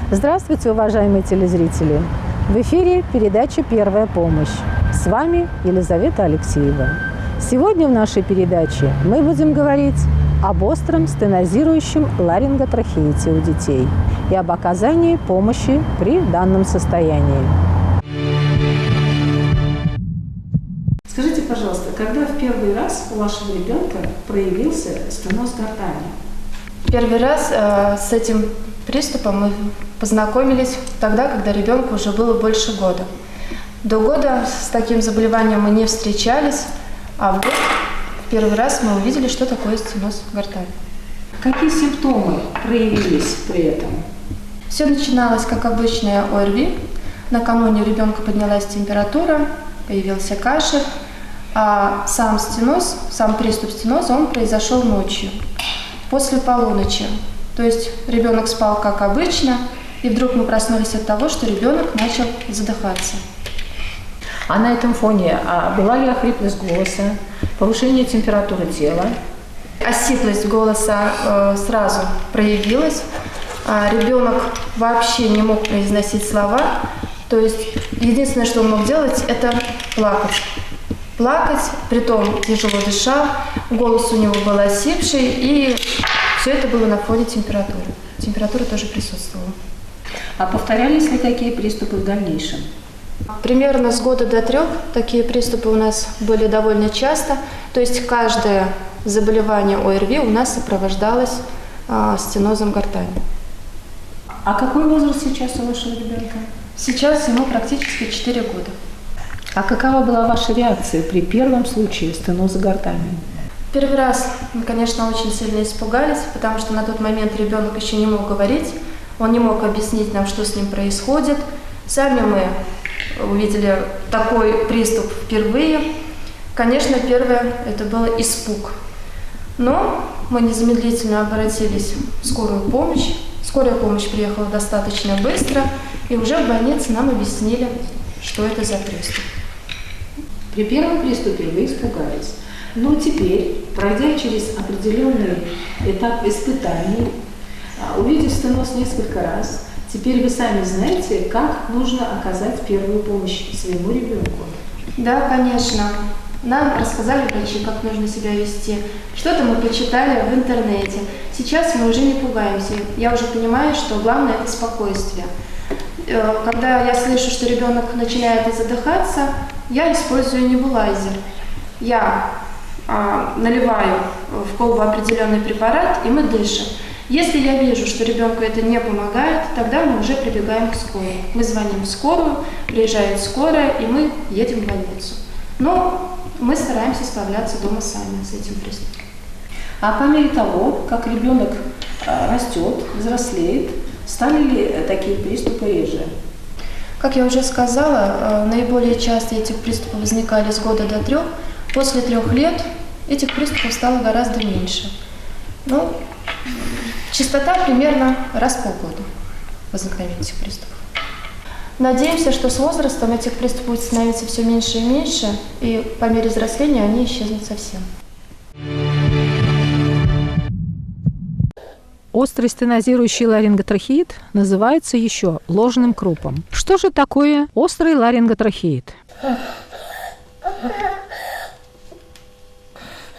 Здравствуйте, уважаемые телезрители! В эфире передача «Первая помощь». С вами Елизавета Алексеева. Сегодня в нашей передаче мы будем говорить об остром стенозирующем ларинготрахеите у детей и об оказании помощи при данном состоянии. Скажите, пожалуйста, когда в первый раз у вашего ребенка проявился стеноз гортани? Первый раз с этим приступом мы познакомились тогда, когда ребенку уже было больше года. До года с таким заболеванием мы не встречались, а в год в первый раз мы увидели, что такое стеноз гортани. Какие симптомы проявились при этом? Все начиналось как обычное ОРВИ. Накануне у ребенка поднялась температура, появился кашель, а сам приступ стеноза, он произошел ночью, после полуночи. То есть ребенок спал как обычно, и вдруг мы проснулись от того, что ребенок начал задыхаться. А на этом фоне была ли охриплость голоса, повышение температуры тела? Осиплость голоса сразу проявилась. Ребенок вообще не мог произносить слова. То есть единственное, что он мог делать, это плакать. Плакать, притом тяжело дышал, голос у него был осипший, и все это было на фоне температуры. Температура тоже присутствовала. А повторялись ли такие приступы в дальнейшем? Примерно с года до 3 такие приступы у нас были довольно часто. То есть каждое заболевание ОРВИ у нас сопровождалось стенозом гортани. А какой возраст сейчас у вашего ребенка? Сейчас ему практически 4 года. А какова была ваша реакция при первом случае стеноза гортани? Первый раз мы, конечно, очень сильно испугались, потому что на тот момент ребенок еще не мог говорить, он не мог объяснить нам, что с ним происходит. Сами мы увидели такой приступ впервые. Конечно, первое это был испуг. Но мы незамедлительно обратились в скорую помощь. Скорая помощь приехала достаточно быстро, и уже в больнице нам объяснили, что это за приступ. При первом приступе вы испугались. Но теперь, пройдя через определенный этап испытаний, увидев стеноз несколько раз, теперь вы сами знаете, как нужно оказать первую помощь своему ребенку. Да, конечно. Нам рассказали врачи, как нужно себя вести. Что-то мы почитали в интернете. Сейчас мы уже не пугаемся. Я уже понимаю, что главное – это спокойствие. Когда я слышу, что ребенок начинает задыхаться, я использую небулайзер. Я наливаю в колбу определенный препарат, и мы дышим. Если я вижу, что ребенку это не помогает, тогда мы уже прибегаем к скорой. Мы звоним в скорую, приезжает скорая, и мы едем в больницу. Но мы стараемся справляться дома сами с этим приступом. А по мере того, как ребенок растет, взрослеет, стали ли такие приступы реже? Как я уже сказала, наиболее часто эти приступы возникали с года до 3. После 3 лет этих приступов стало гораздо меньше. Ну, частота примерно раз в полгода возникновения этих приступов. Надеемся, что с возрастом этих приступов будет становиться все меньше и меньше, и по мере взросления они исчезнут совсем. Острый стенозирующий ларинготрахеит называется еще ложным крупом. Что же такое острый ларинготрахеит?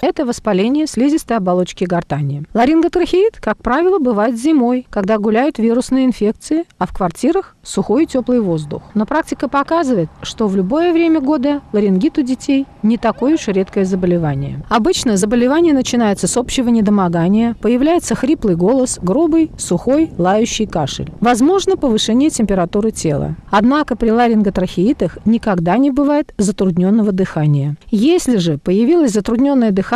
Это воспаление слизистой оболочки гортани. Ларинготрахеит, как правило, бывает зимой, когда гуляют вирусные инфекции, а в квартирах сухой и теплый воздух. Но практика показывает, что в любое время года ларингит у детей не такое уж редкое заболевание. Обычно заболевание начинается с общего недомогания, появляется хриплый голос, грубый, сухой, лающий кашель. Возможно повышение температуры тела. Однако при ларинготрахеитах никогда не бывает затрудненного дыхания. Если же появилось затрудненное дыхание,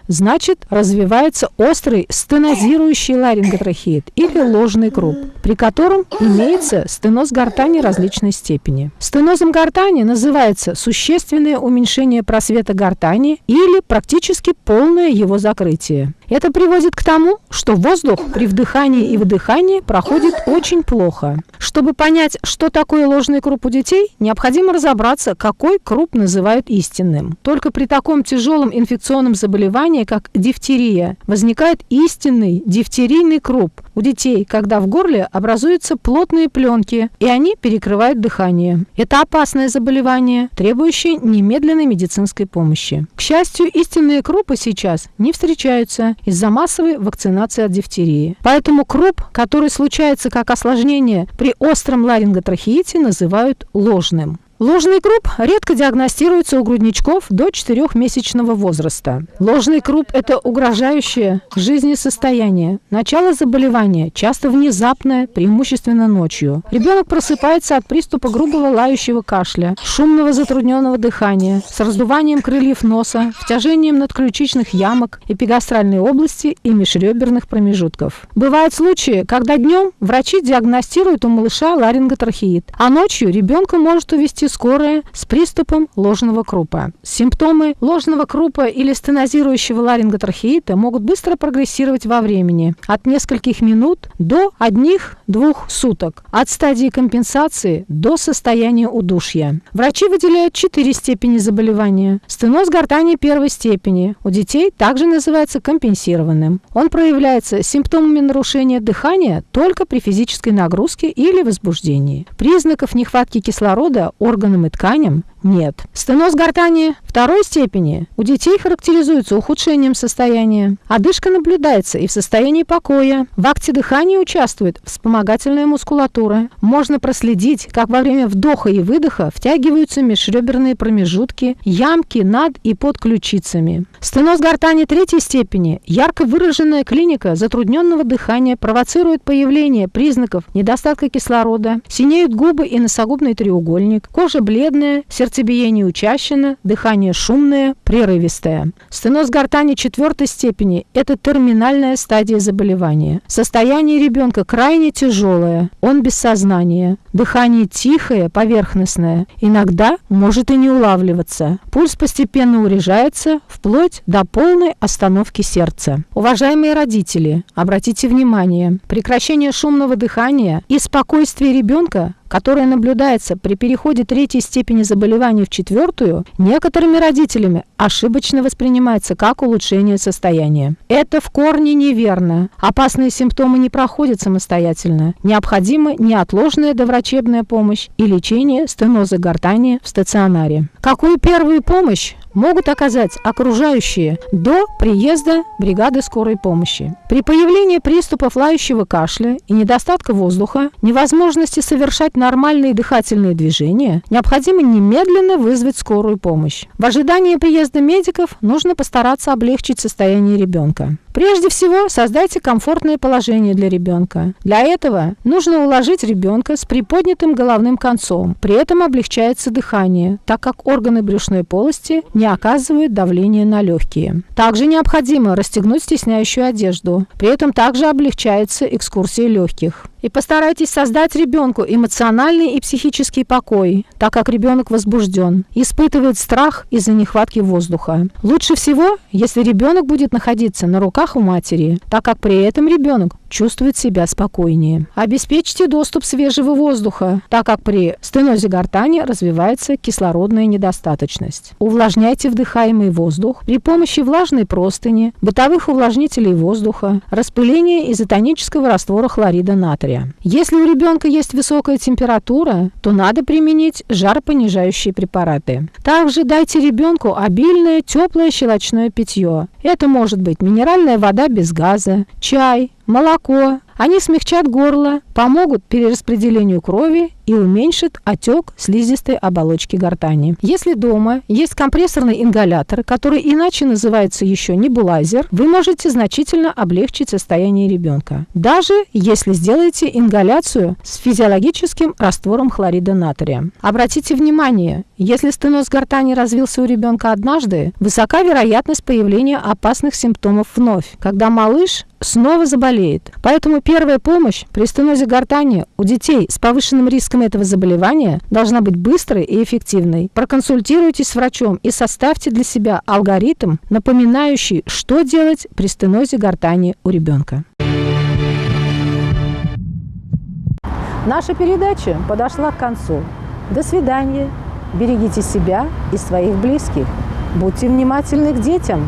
значит развивается острый стенозирующий ларинготрахеит или ложный круп, при котором имеется стеноз гортани различной степени. Стенозом гортани называется существенное уменьшение просвета гортани или практически полное его закрытие. Это приводит к тому, что воздух при вдыхании и выдыхании проходит очень плохо. Чтобы понять, что такое ложный круп у детей, необходимо разобраться, какой круп называют истинным. Только при таком тяжелом инфекционном заболевании, как дифтерия, возникает истинный дифтерийный круп, у детей, когда в горле образуются плотные пленки, и они перекрывают дыхание. Это опасное заболевание, требующее немедленной медицинской помощи. К счастью, истинные крупы сейчас не встречаются из-за массовой вакцинации от дифтерии. Поэтому круп, который случается как осложнение при остром ларинготрахеите, называют ложным. Ложный круп редко диагностируется у грудничков до 4-месячного возраста. Ложный круп – это угрожающее жизни состояние. Начало заболевания часто внезапное, преимущественно ночью. Ребенок просыпается от приступа грубого лающего кашля, шумного затрудненного дыхания, с раздуванием крыльев носа, втяжением надключичных ямок, эпигастральной области и межреберных промежутков. Бывают случаи, когда днем врачи диагностируют у малыша ларинготрахеит, а ночью ребенка может увести скорая с приступом ложного крупа. Симптомы ложного крупа или стенозирующего ларинготрахеита могут быстро прогрессировать во времени, от нескольких минут до 1-2 суток, от стадии компенсации до состояния удушья. Врачи выделяют 4 степени заболевания. Стеноз гортани первой степени у детей также называется компенсированным. Он проявляется симптомами нарушения дыхания только при физической нагрузке или возбуждении. Признаков нехватки кислорода органам и тканям нет. Стеноз гортани второй степени у детей характеризуется ухудшением состояния. Одышка наблюдается и в состоянии покоя. В акте дыхания участвует вспомогательная мускулатура. Можно проследить, как во время вдоха и выдоха втягиваются межреберные промежутки, ямки над и под ключицами. Стеноз гортани третьей степени, ярко выраженная клиника затрудненного дыхания, провоцирует появление признаков недостатка кислорода, синеют губы и носогубный треугольник, кожа бледная, сердцебиение учащено, дыхание шумное, прерывистое. Стеноз гортани четвертой степени – это терминальная стадия заболевания. Состояние ребенка крайне тяжелое, он без сознания. Дыхание тихое, поверхностное, иногда может и не улавливаться. Пульс постепенно урежается, вплоть до полной остановки сердца. Уважаемые родители, обратите внимание, прекращение шумного дыхания и спокойствие ребенка, которое наблюдается при переходе третьей степени заболевания в четвертую, некоторыми родителями ошибочно воспринимается как улучшение состояния. Это в корне неверно. Опасные симптомы не проходят самостоятельно. Необходима неотложная доврачебная помощь и лечение стеноза гортани в стационаре. Какую первую помощь могут оказать окружающие до приезда бригады скорой помощи? При появлении приступов лающего кашля и недостатка воздуха, невозможности совершать нормальные дыхательные движения, необходимо немедленно вызвать скорую помощь. В ожидании приезда медиков нужно постараться облегчить состояние ребенка. Прежде всего, создайте комфортное положение для ребенка. Для этого нужно уложить ребенка с приподнятым головным концом. При этом облегчается дыхание, так как органы брюшной полости не оказывают давления на легкие. Также необходимо расстегнуть стесняющую одежду. При этом также облегчается экскурсия легких. И постарайтесь создать ребенку эмоциональный и психический покой, так как ребенок возбужден, испытывает страх из-за нехватки воздуха. Лучше всего, если ребенок будет находиться на руках у матери, так как при этом ребенок чувствует себя спокойнее. Обеспечьте доступ свежего воздуха, так как при стенозе гортани развивается кислородная недостаточность. Увлажняйте вдыхаемый воздух при помощи влажной простыни, бытовых увлажнителей воздуха, распыления изотонического раствора хлорида натрия. Если у ребенка есть высокая температура, то надо применить жаропонижающие препараты. Также дайте ребенку обильное теплое щелочное питье. Это может быть минеральная вода без газа, чай, молоко. Они смягчат горло, помогут перераспределению крови и уменьшат отек слизистой оболочки гортани. Если дома есть компрессорный ингалятор, который иначе называется еще небулайзер, вы можете значительно облегчить состояние ребенка, даже если сделаете ингаляцию с физиологическим раствором хлорида натрия. Обратите внимание, если стеноз гортани развился у ребенка однажды, высока вероятность появления опасных симптомов вновь, когда малыш снова заболеет. Поэтому первая помощь при стенозе гортани у детей с повышенным риском этого заболевания должна быть быстрой и эффективной. Проконсультируйтесь с врачом и составьте для себя алгоритм, напоминающий, что делать при стенозе гортани у ребенка. Наша передача подошла к концу. До свидания. Берегите себя и своих близких. Будьте внимательны к детям.